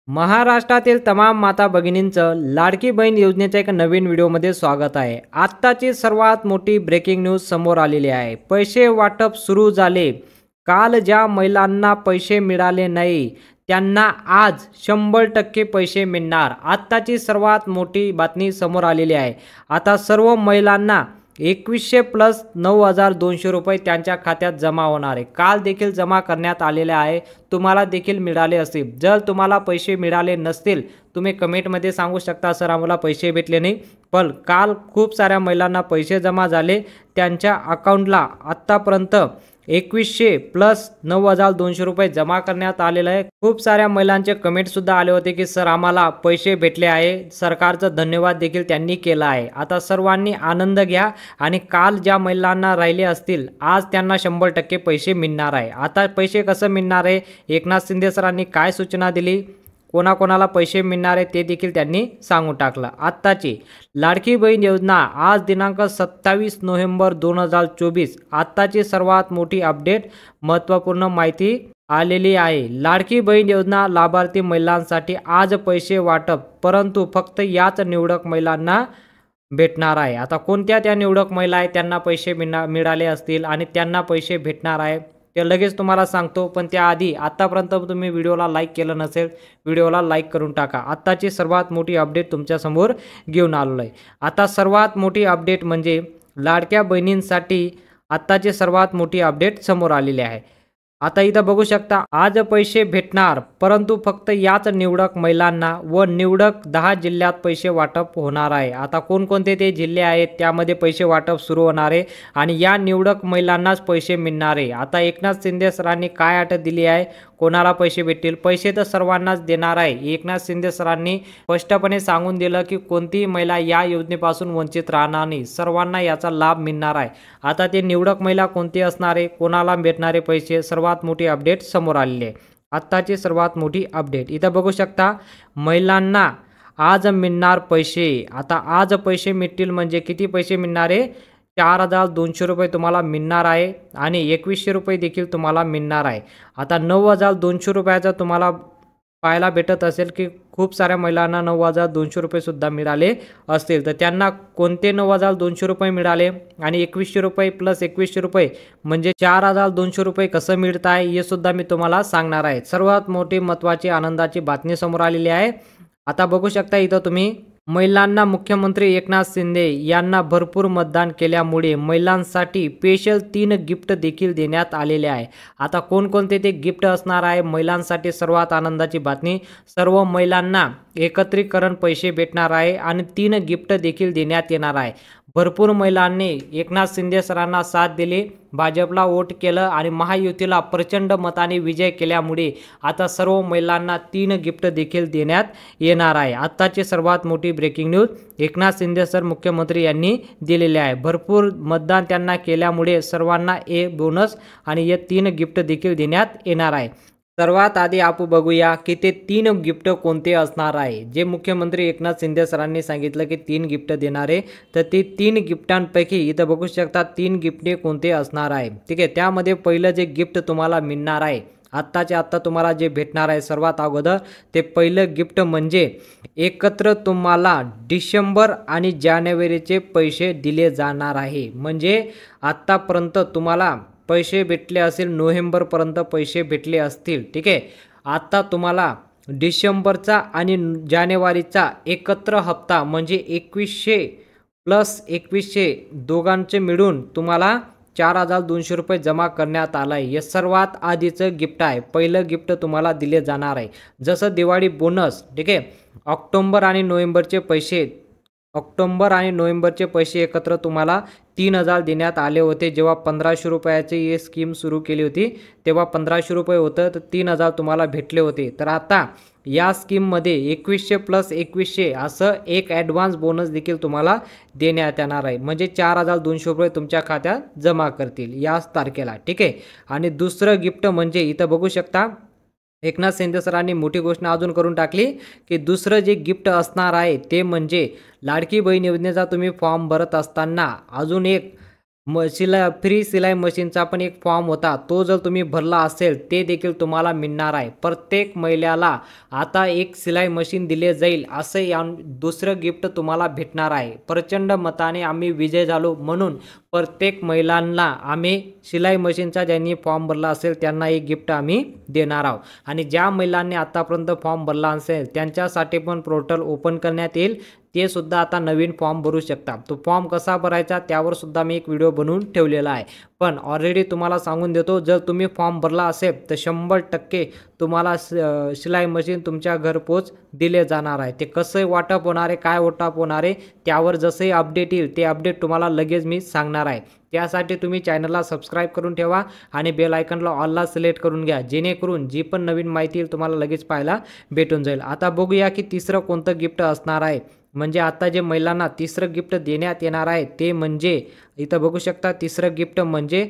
महाराष्ट्रातील तमाम माता भगिनींचं लाडकी बहीण योजनेच्या एका नवीन व्हिडिओमध्ये स्वागत आहे। आत्ताची सर्वात मोठी ब्रेकिंग न्यूज समोर आलेली आहे। पैसे वाटप सुरू झाले। काल ज्या महिलांना पैसे मिळाले नाही त्यांना आज 100% पैसे मिळणार। आत्ताची सर्वात मोठी बातमी समोर आलेली आहे। आता सर्व महिलांना 2100 प्लस 9200 रुपये त्यांच्या खात्यात जमा होणार आहे। काल देखील जमा करण्यात आलेले आहे। तुम्हाला देखील मिळाले असतील। जर तुम्हाला पैसे मिळाले नसतील तुम्ही कमेंटमध्ये सांगू शकता सर आम्हाला पैसे भेटले नाही। पण काल खूप साऱ्या महिलांना पैसे जमा झाले। त्यांच्या अकाउंटला आत्तापर्यंत 2100 प्लस 9200 रुपये जमा करण्यात आलेले आहे। खूप साऱ्या महिलांचे कमेंट सुद्धा आले होते की सर आम्हाला पैसे भेटले आहे। सरकारचा धन्यवाद देखील त्यांनी केला आहे। आता सर्वांनी आनंद घ्या आणि काल ज्या महिलांना राहिले असतील आज त्यांना 100% पैसे मिळणार आहे। आता पैसे कसं मिळणार आहे, एकनाथ शिंदे सरांनी काय सूचना दिली, कोणाकोणाला पैसे मिळणार आहे ते देखील त्यांनी सांगून टाकलं। आत्ताची लाडकी बहीण योजना आज दिनांक 27 नोव्हेंबर 2024 आत्ताची सर्वात मोठी अपडेट महत्त्वपूर्ण माहिती आलेली आहे। लाडकी बहीण योजना लाभार्थी महिलांसाठी आज पैसे वाटप, परंतु फक्त याच निवडक महिलांना भेटणार आहे। आता कोणत्या त्या निवडक महिला आहेत त्यांना पैसे मिळाले असतील आणि त्यांना पैसे भेटणार आहे ते लगेच तुम्हाला सांगतो। पण त्याआधी आतापर्यंत तुम्ही व्हिडिओला लाईक केलं नसेल व्हिडिओला लाईक करून टाका। आत्ताची सर्वात मोठी अपडेट तुमच्यासमोर घेऊन आलेलो आहे। आता सर्वात मोठी अपडेट म्हणजे लाडक्या बहिणींसाठी आत्ताची सर्वात मोठी अपडेट समोर आलेली आहे। आता इथं बघू शकता आज पैसे भेटणार, परंतु फक्त याच निवडक महिलांना व निवडक 10 जिल्ह्यात पैसे वाटप होणार आहे। आता कोणकोणते ते जिल्हे आहेत त्यामध्ये पैसे वाटप सुरू होणार आहे आणि या निवडक महिलांनाच पैसे मिळणार आहे। आता एकनाथ शिंदे सरांनी काय अट दिली आहे, कोणाला पैसे भेटतील, पैसे तर सर्वांनाच देणार आहे। एकनाथ शिंदे सरांनी स्पष्टपणे सांगून दिलं की कोणतीही महिला या योजनेपासून वंचित राहणार नाही, सर्वांना याचा लाभ मिळणार आहे। आता ते निवडक महिला कोणती असणार आहे, कोणाला भेटणारे पैसे, सर्वात मोठी अपडेट समोर आलेली आहे। आत्ताची सर्वात मोठी अपडेट इथं बघू शकता महिलांना आज मिळणार पैसे। आता आज पैसे मिळतील म्हणजे किती पैसे मिळणार आहे, 4200 रुपये तुम्हाला मिळणार आहे आणि 2100 रुपये देखील तुम्हाला मिळणार आहे। आता 9200 रुपयाचा तुम्हाला पाहायला भेटत असेल की खूप साऱ्या महिलांना 9200 रुपये सुद्धा मिळाले असतील। तर त्यांना कोणते 9200 रुपये मिळाले आणि 2100 रुपये प्लस 2100 रुपये म्हणजे 4200 रुपये कसं मिळत आहे हे सुद्धा मी तुम्हाला सांगणार आहे। सर्वात मोठी महत्त्वाची आनंदाची बातमी समोर आलेली आहे। आता बघू शकता इथं तुम्ही महिलांना मुख्यमंत्री एकनाथ शिंदे यांना भरपूर मतदान केल्यामुळे महिलांसाठी स्पेशल 3 गिफ्ट देखील देण्यात आलेले आहे। आता कोणकोणते ते गिफ्ट असणार आहे महिलांसाठी सर्वात आनंदाची बातमी, सर्व महिलांना एकत्रीकरण पैसे भेटणार आहे आणि 3 गिफ्ट देखील देण्यात येणार आहे। भरपूर महिलांनी एकनाथ शिंदे सरांना साथ दिली, भाजपला वोट केलं आणि महायुतीला प्रचंड मताने विजय केल्यामुळे आता सर्व महिलांना 3 गिफ्ट देखील देण्यात येणार आहे। आत्ताची सर्वात मोठी breaking news Eknath Shinde sir मुख्यमंत्री यांनी दिलेले आहे। भरपूर मतदान त्यांना केल्यामुळे सर्वांना एक बोनस आणि हे 3 गिफ्ट देखील देण्यात येणार आहे। सर्वात आधी आपण बघूया की ते 3 गिफ्ट कोणते असणार आहे। जे मुख्यमंत्री एकनाथ शिंदे सरांनी सांगितलं की 3 गिफ्ट देणार आहे, तर ते 3 गिफ्टांपैकी इथं बघू शकता 3 गिफ्ट कोणते असणार आहे। ठीक आहे, त्यामध्ये पहिलं जे गिफ्ट तुम्हाला मिळणार आहे आत्ताच्या आत्ता तुम्हाला जे भेटणार आहे सर्वात अगोदर ते पहिलं गिफ्ट म्हणजे एकत्र तुम्हाला डिसेंबर आणि जानेवारीचे पैसे दिले जाणार आहे। म्हणजे आत्तापर्यंत तुम्हाला पैसे भेटले असेल, नोव्हेंबरपर्यंत पैसे भेटले असतील। ठीक आहे, आता तुम्हाला डिसेंबरचा आणि जानेवारीचा एकत्र हप्ता म्हणजे 2100 प्लस 2100 दोघांचे मिळून तुम्हाला 4200 रुपये जमा करण्यात आला आहे। हे सर्वात आधीचं गिफ्ट आहे, पहिलं गिफ्ट तुम्हाला दिले जाणार आहे। जसं दिवाळी बोनस, ठीक आहे, ऑक्टोबर आणि नोव्हेंबरचे पैसे एकत्र तुम्हाला 3000 देण्यात आले होते। जेव्हा 1500 रुपयाची ही स्कीम सुरू केली होती तेव्हा 1500 रुपये होतं, तर 3000 तुम्हाला भेटले होते। तर आता या स्कीममध्ये 2100 प्लस 2100 असं एक ॲडव्हान्स बोनस देखील तुम्हाला देण्यात येणार आहे। म्हणजे 4200 रुपये तुमच्या खात्यात जमा करतील याच तारखेला। ठीक आहे, आणि दुसरं गिफ्ट म्हणजे इथं बघू शकता एकनाथ शिंदे सरांनी मोठी घोषणा अजून करून टाकली की दुसरं जे गिफ्ट असणार आहे ते म्हणजे लाडकी बहीण योजनेचा तुम्ही फॉर्म भरत असताना अजून एक फ्री सिलाई मशीनचा पण एक फॉर्म होता, तो जर तुम्ही भरला असेल ते देखील तुम्हाला मिळणार आहे. प्रत्येक महिलेला आता एक सिलाई मशीन दिले जाईल असं या दुसरं गिफ्ट तुम्हाला भेटणार आहे. प्रचंड मताने आम्ही विजय झालो, म्हणून प्रत्येक महिलांना आम्ही शिलाई मशीनचा ज्यांनी फॉर्म भरला असेल त्यांना एक गिफ्ट आम्ही देणार आहोत. आणि ज्या महिलांनी आतापर्यंत फॉर्म भरला असेल त्यांच्यासाठी पण पोर्टल ओपन करण्यात येईल, ते सुद्धा आता नवीन फॉर्म भरू शकता. तो फॉर्म कसा भरायचा त्यावर सुद्धा मी एक व्हिडिओ बनवून ठेवलेला आहे. पण ऑलरेडी तुम्हाला सांगून देतो, जर तुम्ही फॉर्म भरला असेल तर 100% तुम्हाला शिलाई मशीन तुमच्या घरपोच दिले जाणार आहे. ते कसं वाटप होणार आहे, काय वाटप होणार आहे, त्यावर जसंही अपडेट येईल ते अपडेट तुम्हाला लगेच मी सांगणार आहे. त्यासाठी तुम्ही चॅनलला सबस्क्राईब करून ठेवा आणि बेल आयकॉनला ऑलला सिलेक्ट करून घ्या, जेणेकरून जी पण नवीन माहिती येईल तुम्हाला लगेच पाहायला भेटून जाईल. आता बघूया की तिसरं कोणतं गिफ्ट असणार आहे. म्हणजे आता जे महिलांना तिसरं गिफ्ट देण्यात येणार आहे ते म्हणजे इथं बघू शकता, तिसरं गिफ्ट म्हणजे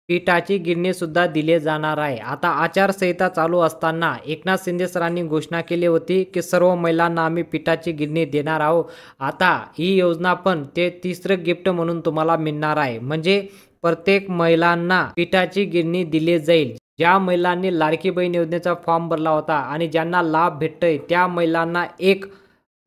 पिठाची गिरणी सुद्धा दिले जाणार आहे. आता आचारसंहिता चालू असताना एकनाथ शिंदे सरांनी घोषणा केली होती की सर्व महिलांना आम्ही पिठाची गिरणी देणार आहोत. आता ही योजना पण ते तिसरं गिफ्ट म्हणून तुम्हाला मिळणार आहे. म्हणजे प्रत्येक महिलांना पिठाची गिरणी दिली जाईल. ज्या महिलांनी लाडकी बहीण योजनेचा फॉर्म भरला होता आणि ज्यांना लाभ भेटतोय त्या महिलांना एक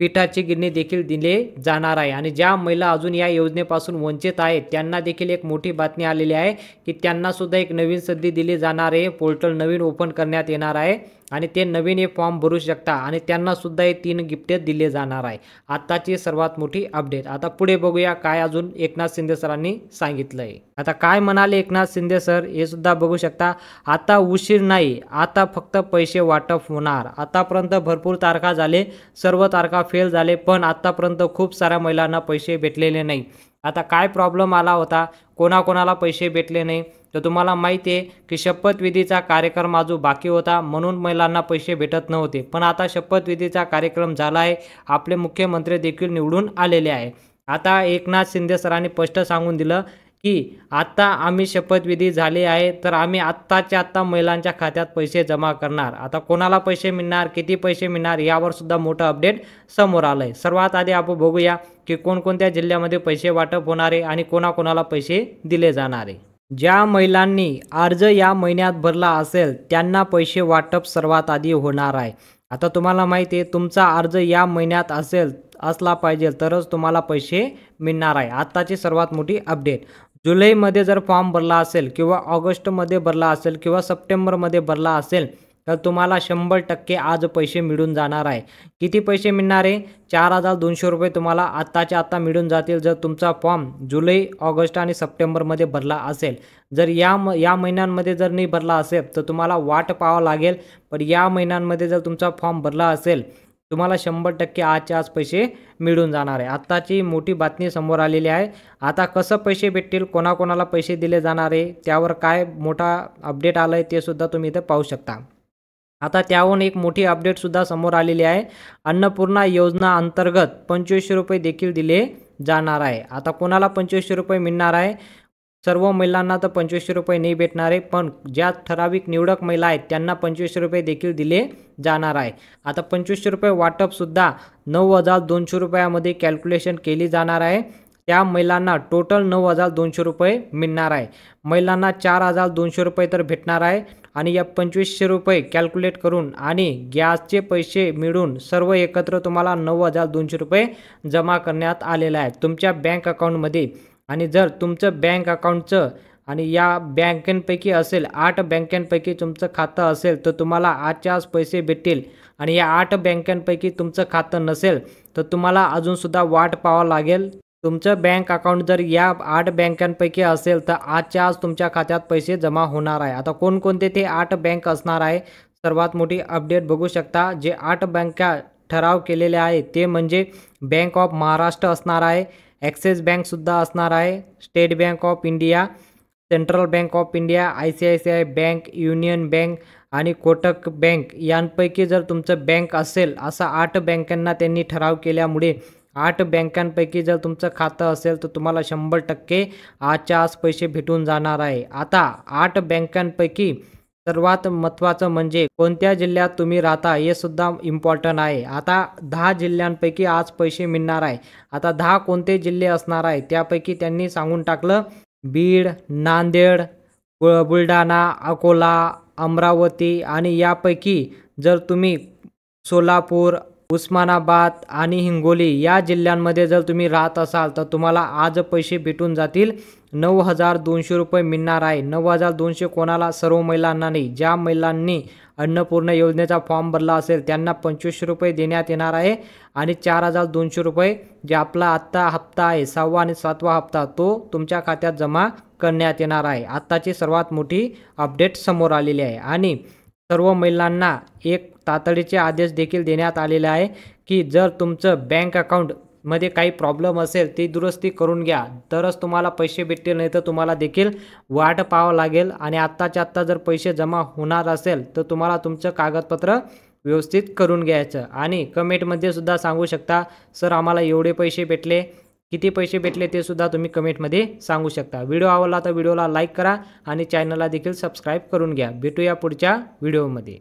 पिठाची गिरणी देखील दिले जाणार आहे. आणि ज्या महिला अजून या योजनेपासून वंचित आहेत त्यांना देखील एक मोठी बातमी आलेली आहे की त्यांना सुद्धा एक नवीन संधी दिली जाणार आहे. पोर्टल नवीन ओपन करण्यात येणार आहे आणि ते नवीन हे फॉर्म भरू शकता आणि त्यांना सुद्धा हे 3 गिफ्ट दिले जाणार आहे. आताची सर्वात मोठी अपडेट. आता पुढे बघूया काय अजून एकनाथ शिंदे सरांनी सांगितलंय. आता काय म्हणाले एकनाथ शिंदे सर हे सुद्धा बघू शकता. आता उशीर नाही, आता फक्त पैसे वाटप होणार. आतापर्यंत भरपूर तारखा झाले, सर्व तारखा फेल झाले, पण आतापर्यंत खूप साऱ्या महिलांना पैसे भेटलेले नाही. आता काय प्रॉब्लेम आला होता, कोणाकोणाला पैसे भेटले नाही, तर तुम्हाला माहिती आहे की शपथविधीचा कार्यक्रम अजून बाकी होता, म्हणून महिलांना पैसे भेटत नव्हते. पण आता शपथविधीचा कार्यक्रम झाला आहे, आपले मुख्यमंत्री देखील निवडून आलेले आहे. आता एकनाथ शिंदे सरांनी स्पष्ट सांगून दिलं की आता आम्ही शपथविधी झाले आहे तर आम्ही आत्ताच्या आत्ता महिलांच्या खात्यात पैसे जमा करणार. आता कोणाला पैसे मिळणार, किती पैसे मिळणार यावर सुद्धा मोठं अपडेट समोर आलं आहे. सर्वात आधी आपण बघूया की कोणकोणत्या जिल्ह्यामध्ये पैसे वाटप होणार आहे आणि कोणाकोणाला पैसे दिले जाणार आहे. ज्या महिलांनी अर्ज या महिन्यात भरला असेल त्यांना पैसे वाटप सर्वात आधी होणार आहे. आता तुम्हाला माहिती आहे तुमचा अर्ज या महिन्यात असला पाहिजे तरच तुम्हाला पैसे मिळणार आहे. आत्ताची सर्वात मोठी अपडेट. जुलैमध्ये जर फॉर्म भरला असेल किंवा ऑगस्टमध्ये भरला असेल किंवा सप्टेंबरमध्ये भरला असेल तर तुम्हाला 100% आज पैसे मिळून जाणार आहे. किती पैसे मिळणार आहे? 4,200 रुपये तुम्हाला आत्ताच्या आत्ता मिळून जातील जर तुमचा फॉर्म जुलै, ऑगस्ट आणि सप्टेंबरमध्ये भरला असेल. जर या महिन्यांमध्ये जर नाही भरला असेल तर तुम्हाला वाट पाहावं लागेल. पण या महिन्यांमध्ये जर तुमचा फॉर्म भरला असेल तुम्हाला 100% आजच्या आज पैसे मिळून जाणार आहे. आत्ताची मोठी बातमी समोर आलेली आहे. आता कसं पैसे भेटतील, कोणाकोणाला पैसे दिले जाणार आहे, त्यावर काय मोठा अपडेट आलं आहे ते सुद्धा तुम्ही इथे पाहू शकता. आता त्याहून एक मोठी अपडेट सुद्धा समोर आलेली आहे. अन्नपूर्णा योजना अंतर्गत 2500 रुपये देखील दिले जाणार आहे. आता कोणाला 2500 रुपये मिळणार आहे? सर्व महिलांना तर 2500 रुपये नाही भेटणार आहे, पण ज्या ठराविक निवडक महिला आहेत त्यांना 2500 रुपये देखील दिले जाणार आहे. आता 2500 रुपये वाटपसुद्धा 9,200 रुपयामध्ये कॅल्क्युलेशन केली जाणार आहे. त्या महिलांना टोटल 9,200 रुपये मिळणार आहे. महिलांना 4,200 रुपये तर भेटणार आहे आणि या 2500 रुपये कॅल्क्युलेट करून आणि गॅसचे पैसे मिळून सर्व एकत्र तुम्हाला 9,200 रुपये जमा करण्यात आलेले आहेत तुमच्या बँक अकाउंटमध्ये. आणि जर तुमचं बँक अकाउंटचं आणि या बँकेंपैकी असेल 8 बँकेंपैकी तुमचं खातं असेल तर तुम्हाला आजच्या आज पैसे भेटतील. आणि या 8 बँकेंपैकी तुमचं खातं नसेल तर तुम्हाला अजूनसुद्धा वाट पाहावं लागेल. तुमचं बँक अकाउंट जर या 8 बँकांपैकी असेल तर आजच्या आज तुमच्या खात्यात पैसे जमा होणार आहे. आता कोणकोणते ते 8 बँक असणार आहे, सर्वात मोठी अपडेट बघू शकता. जे 8 बँका ठराव केलेले आहे ते म्हणजे बँक ऑफ महाराष्ट्र असणार आहे, ॲक्सिस बँकसुद्धा असणार आहे, state bank of India, central bank of India, ICICI bank, union bank आणि कोटक बँक यांपैकी जर तुमचं बँक असेल, असा 8 बँकांना त्यांनी ठराव केल्यामुळे 8 बँकांपैकी जर तुमचं खातं असेल तर तुम्हाला 100% आजच्या आज पैसे भेटून जाणार आहे. आता 8 बँकांपैकी सर्वात महत्त्वाचं म्हणजे कोणत्या जिल्ह्यात तुम्ही राहता हे सुद्धा इम्पॉर्टंट आहे. आता 10 जिल्ह्यांपैकी आज पैसे मिळणार आहे. आता 10 कोणते जिल्हे असणार आहे त्यापैकी त्यांनी सांगून टाकलं. बीड, नांदेड, बुलढाणा, अकोला, अमरावती आणि यापैकी जर तुम्ही सोलापूर, उस्मानाबाद आणि हिंगोली या जिल्ह्यांमध्ये जर तुम्ही राहत असाल तर तुम्हाला आज पैसे भेटून जातील. 9,200 रुपये मिळणार आहे. 9,200 कोणाला? सर्व महिलांना नाही. ज्या महिलांनी अन्नपूर्णा योजनेचा फॉर्म भरला असेल त्यांना 2500 रुपये देण्यात येणार आहे आणि 4,200 रुपये जे आपला आत्ता हप्ता आहे 6वा आणि 7वा हप्ता तो तुमच्या खात्यात जमा करण्यात येणार आहे. आत्ताची सर्वात मोठी अपडेट समोर आलेली आहे आणि सर्व महिलांना एक तातडीचे आदेश देखील देण्यात आलेले आहे की जर तुमचं बँक अकाउंटमध्ये काही प्रॉब्लेम असेल ती दुरुस्ती करून घ्या तरच तुम्हाला पैसे भेटतील, नाही तर तुम्हाला देखील वाट पाहावं लागेल. आणि आत्ताच्या आत्ता जर पैसे जमा होणार असेल तर तुम्हाला तुमचं कागदपत्र व्यवस्थित करून घ्यायचं. आणि कमेंटमध्ये सुद्धा सांगू शकता सर आम्हाला एवढे पैसे भेटले, किती पैसे भेटले ते सुद्धा तुम्ही कमेंटमध्ये सांगू शकता. व्हिडिओ आवडला तर व्हिडिओला लाईक करा आणि चॅनलला देखील सबस्क्राईब करून घ्या. भेटूया पुढच्या व्हिडिओमध्ये.